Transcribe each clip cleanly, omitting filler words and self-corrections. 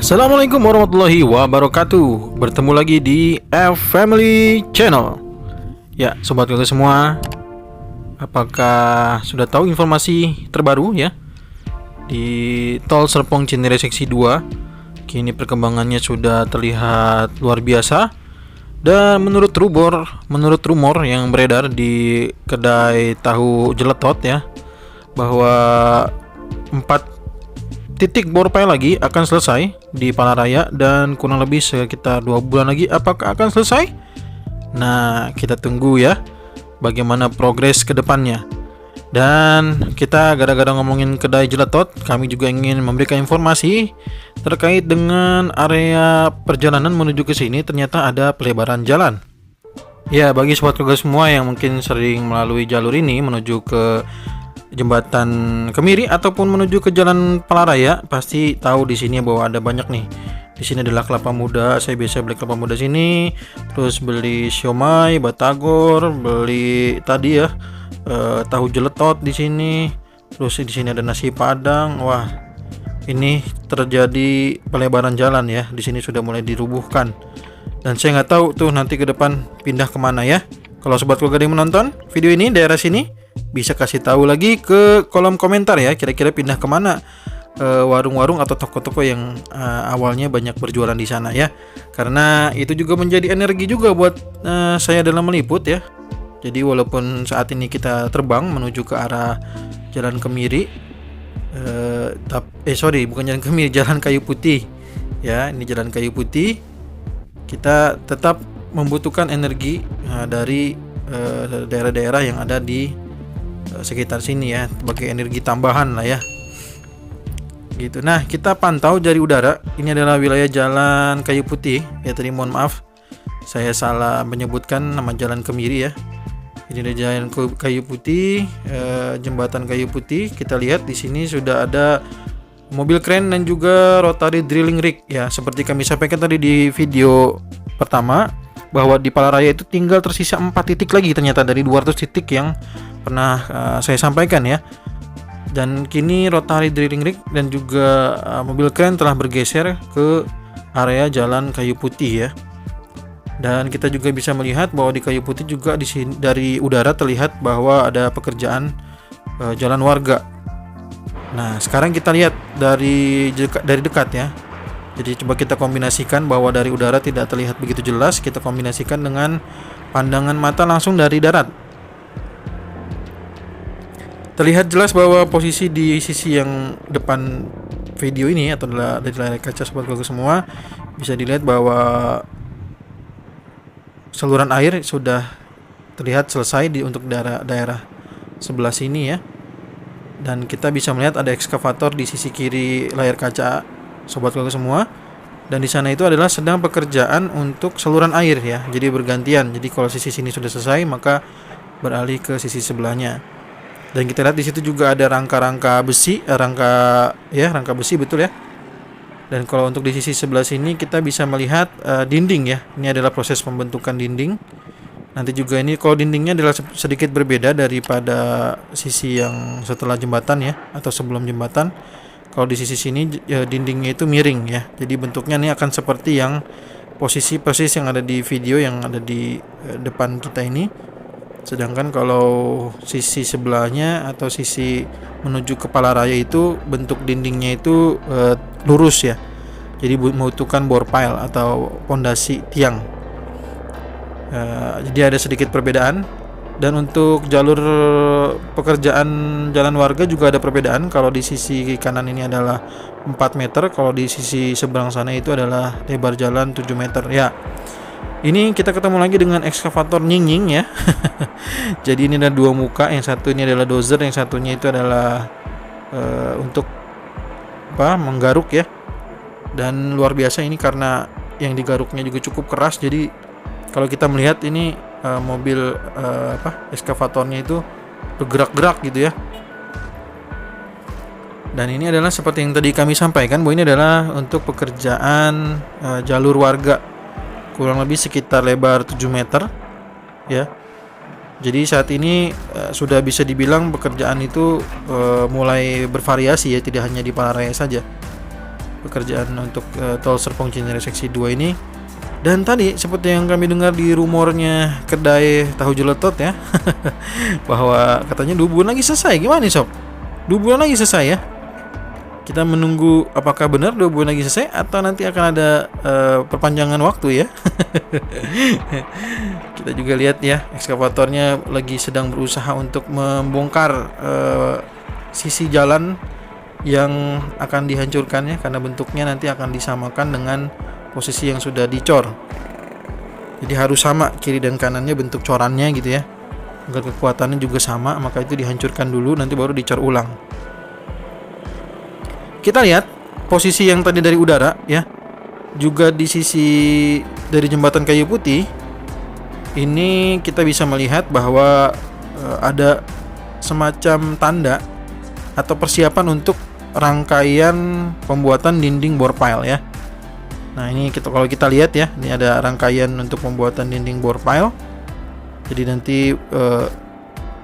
Assalamualaikum warahmatullahi wabarakatuh. Bertemu lagi di F Family Channel. Ya, sobat keluarga semua, apakah sudah tahu informasi terbaru ya? Di Tol Serpong Cinere Seksi 2, kini perkembangannya sudah terlihat luar biasa. Dan menurut rumor yang beredar di kedai tahu jeletot ya, bahwa 4 titik bor pile lagi akan selesai di Pallaraya dan kurang lebih sekitar 2 bulan lagi apakah akan selesai? Nah, kita tunggu ya bagaimana progres ke depannya. Dan kita gara-gara ngomongin kedai jeletot, kami juga ingin memberikan informasi terkait dengan area perjalanan menuju ke sini. Ternyata ada pelebaran jalan. Ya, bagi sobat keluarga semua yang mungkin sering melalui jalur ini menuju ke Jembatan Kemiri ataupun menuju ke Jalan Pallaraya, pasti tahu di sini bahwa ada banyak nih. Di sini adalah kelapa muda. Saya biasa beli kelapa muda sini, terus beli siomay, batagor, beli tadi ya tahu jeletot di sini. Terus di sini ada nasi padang. Wah, ini terjadi pelebaran jalan ya. Di sini sudah mulai dirubuhkan. Dan saya nggak tahu tuh nanti ke depan pindah kemana ya. Kalau sobat keluarga yang menonton video ini daerah sini, bisa kasih tahu lagi ke kolom komentar ya, kira-kira pindah kemana warung-warung atau toko-toko yang awalnya banyak berjualan di sana ya. Karena itu juga menjadi energi juga buat saya dalam meliput ya. Jadi walaupun saat ini kita terbang menuju ke arah Jalan Kemiri, bukan Jalan Kemiri, Jalan Kayu Putih ya. Ini Jalan Kayu Putih. Kita tetap membutuhkan energi dari daerah-daerah yang ada di sekitar sini ya, sebagai energi tambahan lah ya gitu. Nah, kita pantau dari udara. Ini adalah wilayah Jalan Kayu Putih ya. Tadi mohon maaf saya salah menyebutkan nama Jalan Kemiri ya. Ini ada Jalan Kayu Putih, Jembatan Kayu Putih. Kita lihat di sini sudah ada mobil kren dan juga rotary drilling rig ya. Seperti kami sampaikan tadi di video pertama, bahwa di Pallaraya itu tinggal tersisa 4 titik lagi ternyata dari 200 titik yang pernah saya sampaikan ya. Dan kini rotary drilling rig dan juga mobil kren telah bergeser ke area Jalan Kayu Putih ya. Dan kita juga bisa melihat bahwa di Kayu Putih juga di sini dari udara terlihat bahwa ada pekerjaan jalan warga. Nah, sekarang kita lihat dari dekat ya. Jadi coba kita kombinasikan bahwa dari udara tidak terlihat begitu jelas, kita kombinasikan dengan pandangan mata langsung dari darat. Terlihat jelas bahwa posisi di sisi yang depan video ini atau dari layar kaca sobat keluarga semua, bisa dilihat bahwa saluran air sudah terlihat selesai untuk daerah sebelah sini ya. Dan kita bisa melihat ada ekskavator di sisi kiri layar kaca sobat keluarga semua. Dan di sana itu adalah sedang pekerjaan untuk saluran air ya. Jadi bergantian. Jadi kalau sisi sini sudah selesai, maka beralih ke sisi sebelahnya. Dan kita lihat di situ juga ada rangka besi, rangka besi betul ya. Dan kalau untuk di sisi sebelah sini kita bisa melihat dinding ya. Ini adalah proses pembentukan dinding. Nanti juga ini kalau dindingnya adalah sedikit berbeda daripada sisi yang setelah jembatan ya, atau sebelum jembatan. Kalau di sisi sini dindingnya itu miring ya. Jadi bentuknya ini akan seperti yang posisi persis yang ada di video yang ada di depan kita ini. Sedangkan kalau sisi sebelahnya atau sisi menuju ke Pallaraya itu bentuk dindingnya itu lurus ya. Jadi membutuhkan bor pile atau pondasi tiang. Jadi ada sedikit perbedaan. Dan untuk jalur pekerjaan jalan warga juga ada perbedaan. Kalau di sisi kanan ini adalah 4 meter, kalau di sisi seberang sana itu adalah lebar jalan 7 meter ya. Ini kita ketemu lagi dengan ekskavator nying ya. Jadi ini ada 2 muka, yang satu ini adalah dozer, yang satunya itu adalah untuk menggaruk ya. Dan luar biasa ini karena yang digaruknya juga cukup keras. Jadi kalau kita melihat ini mobil ekskavatornya itu bergerak-gerak gitu ya. Dan ini adalah seperti yang tadi kami sampaikan bahwa ini adalah untuk pekerjaan jalur warga, kurang lebih sekitar lebar 7 meter ya. Jadi saat ini sudah bisa dibilang pekerjaan itu mulai bervariasi ya, tidak hanya di Pallaraya saja. pekerjaan untuk tol Serpong Cinere seksi 2 ini. Dan tadi seperti yang kami dengar di rumornya kedai tahu jeletot ya, bahwa katanya 2 bulan lagi selesai. Gimana nih sob? 2 bulan lagi selesai ya. Kita menunggu apakah benar 2 bulan lagi selesai atau nanti akan ada perpanjangan waktu ya. Kita juga lihat ya, ekskavatornya lagi sedang berusaha untuk membongkar sisi jalan yang akan dihancurkan ya, karena bentuknya nanti akan disamakan dengan posisi yang sudah dicor. Jadi harus sama kiri dan kanannya bentuk corannya gitu ya, agar kekuatannya juga sama. Maka itu dihancurkan dulu, nanti baru dicor ulang. Kita lihat posisi yang tadi dari udara ya, juga di sisi dari jembatan kayu putih ini kita bisa melihat bahwa ada semacam tanda atau persiapan untuk rangkaian pembuatan dinding bore pile ya. Nah ini kalau kita lihat ya, ini ada rangkaian untuk pembuatan dinding bore pile. Jadi nanti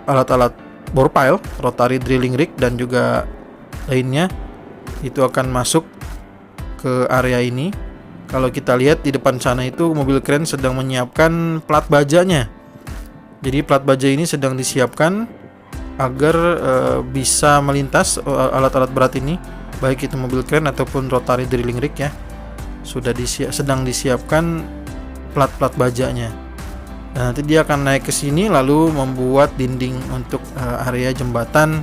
alat-alat bore pile, rotary drilling rig dan juga lainnya itu akan masuk ke area ini. Kalau kita lihat di depan sana itu mobil kren sedang menyiapkan plat bajanya. Jadi plat baja ini sedang disiapkan agar bisa melintas alat-alat berat ini, baik itu mobil kren ataupun rotary drilling rig ya. Sedang disiapkan plat-plat bajanya. Dan nanti dia akan naik ke sini lalu membuat dinding untuk area jembatan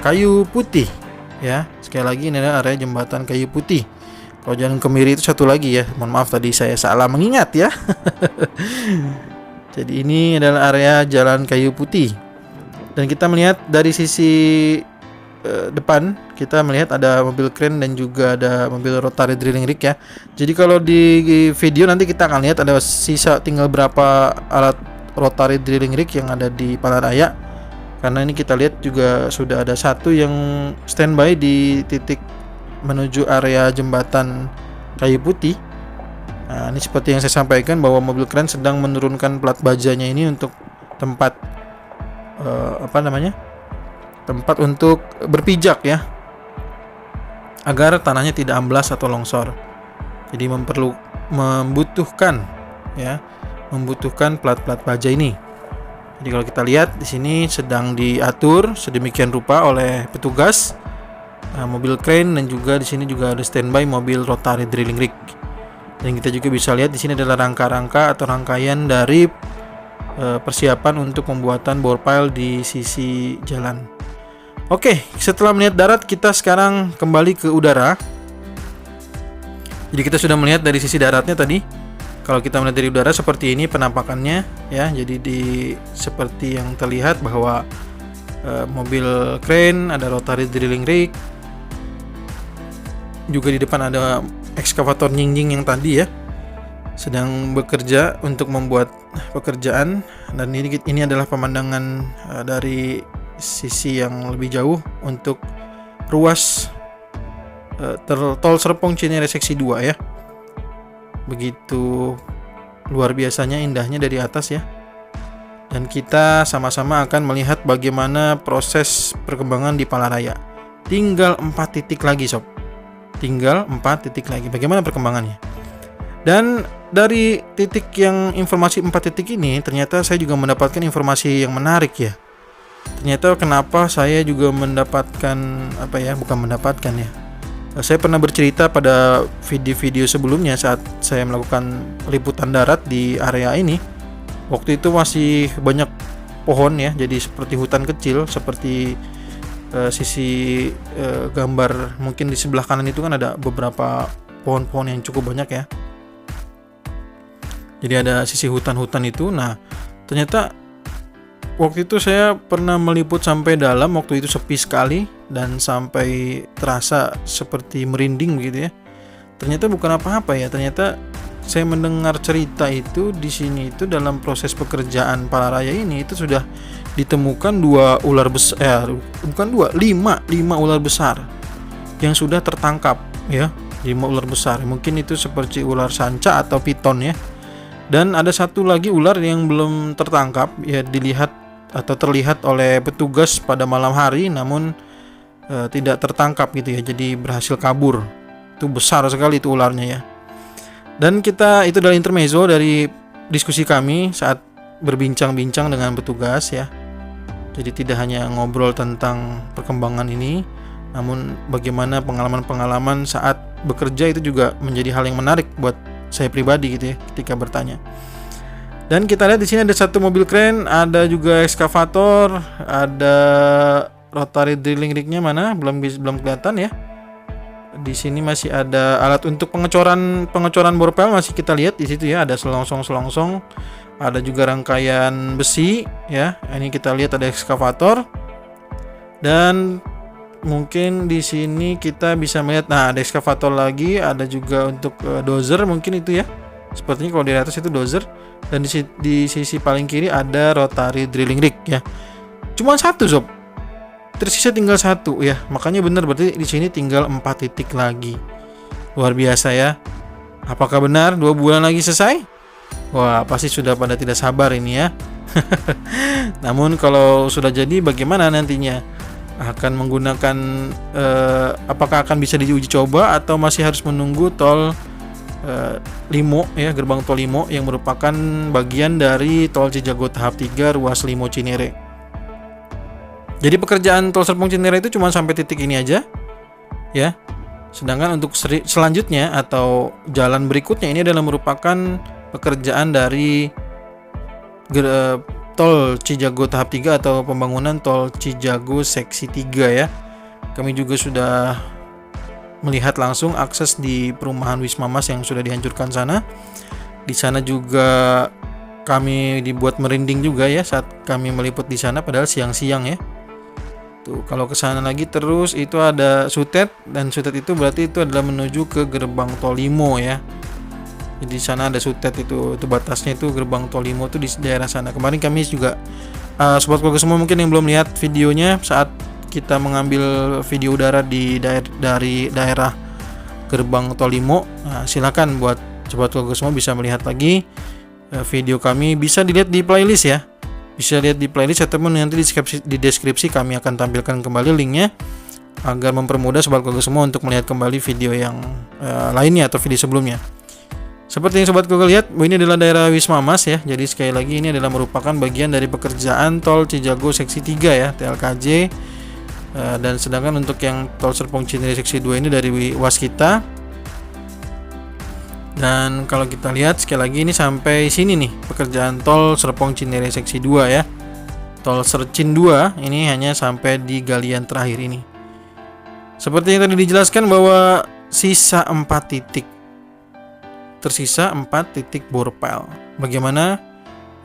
kayu putih ya. Sekali lagi ini adalah area jembatan kayu putih. Kalau Jalan Kemiri itu satu lagi ya. Mohon maaf tadi saya salah mengingat ya. Jadi ini adalah area Jalan Kayu Putih. Dan kita melihat dari sisi depan, kita melihat ada mobil kren dan juga ada mobil rotary drilling rig ya. Jadi kalau di video nanti kita akan lihat ada sisa tinggal berapa alat rotary drilling rig yang ada di Palaraya. Karena ini kita lihat juga sudah ada satu yang standby di titik menuju area jembatan kayu putih. Nah, ini seperti yang saya sampaikan bahwa mobil kren sedang menurunkan plat bajanya ini untuk tempat tempat untuk berpijak ya, agar tanahnya tidak amblas atau longsor. Jadi membutuhkan plat-plat baja ini. Jadi kalau kita lihat di sini sedang diatur sedemikian rupa oleh petugas mobil crane, dan juga di sini juga ada standby mobil rotary drilling rig. Dan kita juga bisa lihat di sini adalah rangka-rangka atau rangkaian dari persiapan untuk pembuatan bore pile di sisi jalan. Oke, setelah melihat darat, kita sekarang kembali ke udara. Jadi kita sudah melihat dari sisi daratnya tadi. Kalau kita melihat dari udara seperti ini penampakannya ya. Jadi seperti yang terlihat bahwa mobil crane, ada rotary drilling rig. Juga di depan ada ekskavator nyingjing yang tadi ya, sedang bekerja untuk membuat pekerjaan. Dan ini adalah pemandangan dari sisi yang lebih jauh untuk ruas tol Serpong Cinere seksi 2 ya. Begitu luar biasanya indahnya dari atas ya. Dan kita sama-sama akan melihat bagaimana proses perkembangan di Palaraya. Tinggal 4 titik lagi sob. Tinggal 4 titik lagi. Bagaimana perkembangannya? Dan dari informasi 4 titik ini, ternyata saya juga mendapatkan informasi yang menarik ya. Ternyata kenapa saya juga saya pernah bercerita pada video-video sebelumnya saat saya melakukan liputan darat di area ini. Waktu itu masih banyak pohon ya, jadi seperti hutan kecil, seperti sisi gambar mungkin di sebelah kanan itu kan ada beberapa pohon-pohon yang cukup banyak ya. Jadi ada sisi hutan-hutan itu. Nah, ternyata waktu itu saya pernah meliput sampai dalam, waktu itu sepi sekali dan sampai terasa seperti merinding begitu ya. Ternyata bukan apa-apa ya, ternyata saya mendengar cerita itu di sini itu dalam proses pekerjaan Palaraya ini itu sudah ditemukan 5 ular besar yang sudah tertangkap ya, 5 ular besar. Mungkin itu seperti ular sanca atau piton ya. Dan ada satu lagi ular yang belum tertangkap ya, terlihat oleh petugas pada malam hari, namun tidak tertangkap gitu ya, jadi berhasil kabur. Itu besar sekali itu ularnya ya. Dan itu adalah intermezzo dari diskusi kami saat berbincang-bincang dengan petugas ya. Jadi tidak hanya ngobrol tentang perkembangan ini, namun bagaimana pengalaman-pengalaman saat bekerja itu juga menjadi hal yang menarik buat saya pribadi gitu ya ketika bertanya. Dan kita lihat di sini ada satu mobil kren, ada juga ekskavator, ada rotary drilling rignya mana belum kelihatan ya. Di sini masih ada alat untuk pengecoran borpel, masih kita lihat di situ ya, ada selongsong, ada juga rangkaian besi ya. Ini kita lihat ada ekskavator. Dan mungkin di sini kita bisa melihat, nah ada ekskavator lagi, ada juga untuk dozer mungkin itu ya. Sepertinya kalau di atas itu dozer. Dan di sisi paling kiri ada rotary drilling rig ya. Cuma satu sob, tersisa tinggal satu ya. Makanya benar berarti di sini tinggal 4 titik lagi. Luar biasa ya. Apakah benar 2 bulan lagi selesai? Wah, pasti sudah pada tidak sabar ini ya. Namun kalau sudah jadi bagaimana nantinya? Akan menggunakan apakah akan bisa diuji coba atau masih harus menunggu tol Limo ya, gerbang tol Limo yang merupakan bagian dari tol Cijago tahap 3 ruas Limo Cinere. Jadi pekerjaan tol Serpong Cinere itu cuma sampai titik ini aja ya. Sedangkan untuk selanjutnya atau jalan berikutnya ini adalah merupakan pekerjaan dari tol Cijago tahap 3 atau pembangunan tol Cijago seksi 3 ya. Kami juga sudah melihat langsung akses di perumahan Wisma Mas yang sudah dihancurkan sana. Di sana juga kami dibuat merinding juga ya saat kami meliput di sana, padahal siang-siang ya. Tuh, kalau ke sana lagi terus itu ada Sutet, dan Sutet itu berarti itu adalah menuju ke gerbang tol Limo ya. Jadi di sana ada Sutet itu batasnya itu gerbang tol Limo itu di daerah sana. Kemarin kami juga sobat keluarga semua mungkin yang belum lihat videonya saat kita mengambil video udara dari daerah gerbang tol Limo. Nah, silakan buat sobat keluarga semua bisa melihat lagi video kami, bisa dilihat di playlist ya. Bisa lihat di playlist ataupun nanti di deskripsi kami akan tampilkan kembali linknya agar mempermudah sobat keluarga semua untuk melihat kembali video yang lainnya atau video sebelumnya. Seperti yang sobat keluarga lihat, ini adalah daerah Wisma Mas ya. Jadi sekali lagi ini adalah merupakan bagian dari pekerjaan tol Cijago seksi 3 ya, TLKJ. Dan sedangkan untuk yang tol Serpong Cinere seksi 2 ini dari Waskita. Dan kalau kita lihat sekali lagi ini sampai sini nih pekerjaan tol Serpong Cinere seksi 2 ya. Tol Sercin 2 ini hanya sampai di galian terakhir ini. Seperti yang tadi dijelaskan bahwa sisa 4 titik. Tersisa 4 titik borpel. Bagaimana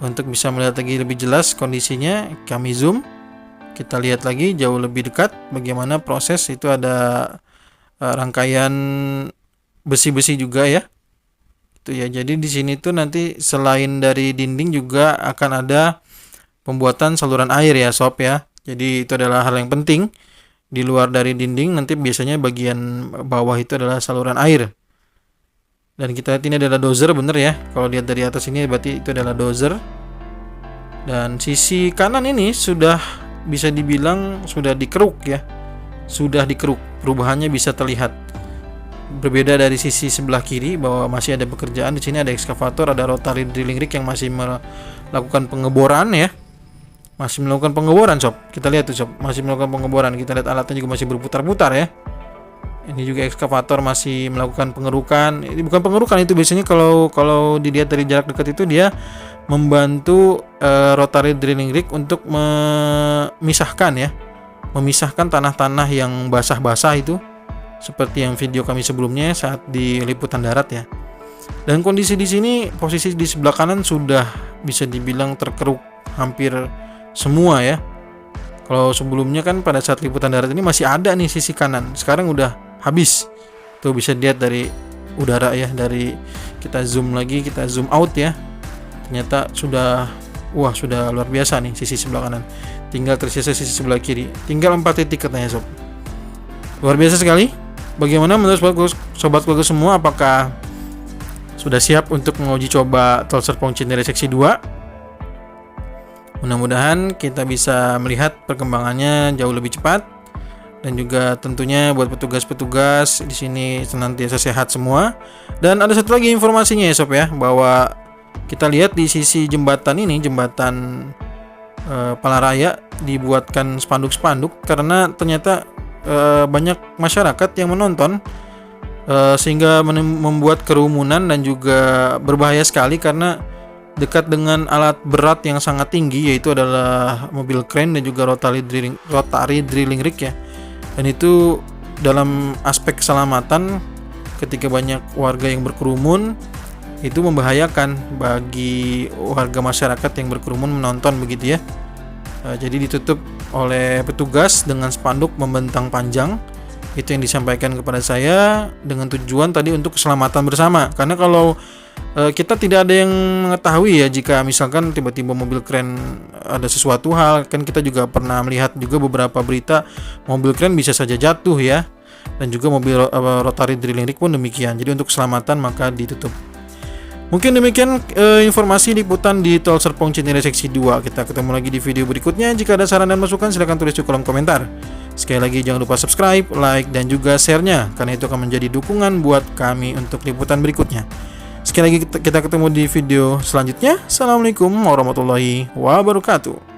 untuk bisa melihat lagi lebih jelas kondisinya, kami zoom. Kita lihat lagi jauh lebih dekat bagaimana proses itu, ada rangkaian besi-besi juga ya. Itu ya. Jadi di sini tuh nanti selain dari dinding juga akan ada pembuatan saluran air ya sob ya. Jadi itu adalah hal yang penting. Di luar dari dinding nanti biasanya bagian bawah itu adalah saluran air. Dan kita lihat ini adalah dozer, bener ya. Kalau lihat dari atas ini berarti itu adalah dozer. Dan sisi kanan ini sudah bisa dibilang sudah dikeruk ya. Sudah dikeruk. Perubahannya bisa terlihat. Berbeda dari sisi sebelah kiri bahwa masih ada pekerjaan. Di sini ada ekskavator, ada rotary drilling rig yang masih melakukan pengeboran ya. Masih melakukan pengeboran sob. Kita lihat tuh sob, masih melakukan pengeboran. Kita lihat alatnya juga masih berputar-putar ya. Ini juga ekskavator masih melakukan pengerukan. Ini bukan pengerukan, itu biasanya kalau dilihat dari jarak dekat itu dia membantu rotary drilling rig untuk memisahkan ya. Memisahkan tanah-tanah yang basah-basah itu. Seperti yang video kami sebelumnya saat di liputan darat ya. Dan kondisi di sini, posisi di sebelah kanan sudah bisa dibilang terkeruk hampir semua ya. Kalau sebelumnya kan pada saat liputan darat ini masih ada nih sisi kanan. Sekarang udah habis. Tuh bisa dilihat dari udara ya, dari kita zoom lagi, kita zoom out ya. Ternyata sudah luar biasa nih sisi sebelah kanan. Tinggal tersisa sisi sebelah kiri. Tinggal 4 titik katanya sob. Luar biasa sekali. Bagaimana menurut sobat keluarga semua, apakah sudah siap untuk menguji coba tol Serpong Cinere seksi 2? Mudah-mudahan kita bisa melihat perkembangannya jauh lebih cepat. dan juga tentunya buat petugas-petugas di sini senantiasa sehat semua. Dan ada satu lagi informasinya ya sob ya, bahwa kita lihat di sisi jembatan ini, jembatan Palaraya, dibuatkan spanduk-spanduk karena ternyata banyak masyarakat yang menonton, sehingga membuat kerumunan dan juga berbahaya sekali karena dekat dengan alat berat yang sangat tinggi, yaitu adalah mobil crane dan juga rotary drilling rig ya. Dan itu dalam aspek keselamatan, ketika banyak warga yang berkerumun, itu membahayakan bagi warga masyarakat yang berkerumun menonton begitu ya. Jadi ditutup oleh petugas dengan spanduk membentang panjang. Itu yang disampaikan kepada saya dengan tujuan tadi untuk keselamatan bersama. Karena kalau kita tidak ada yang mengetahui ya, jika misalkan tiba-tiba mobil kren ada sesuatu hal, kan kita juga pernah melihat juga beberapa berita mobil kren bisa saja jatuh ya. Dan juga mobil rotary drilling rig pun demikian. Jadi untuk keselamatan maka ditutup. Mungkin demikian informasi liputan di Tol Serpong Cinere seksi 2. Kita ketemu lagi di video berikutnya. Jika ada saran dan masukan silahkan tulis di kolom komentar. Sekali lagi jangan lupa subscribe, like, dan juga share-nya, karena itu akan menjadi dukungan buat kami untuk liputan berikutnya. Sekali lagi kita ketemu di video selanjutnya. Assalamualaikum warahmatullahi wabarakatuh.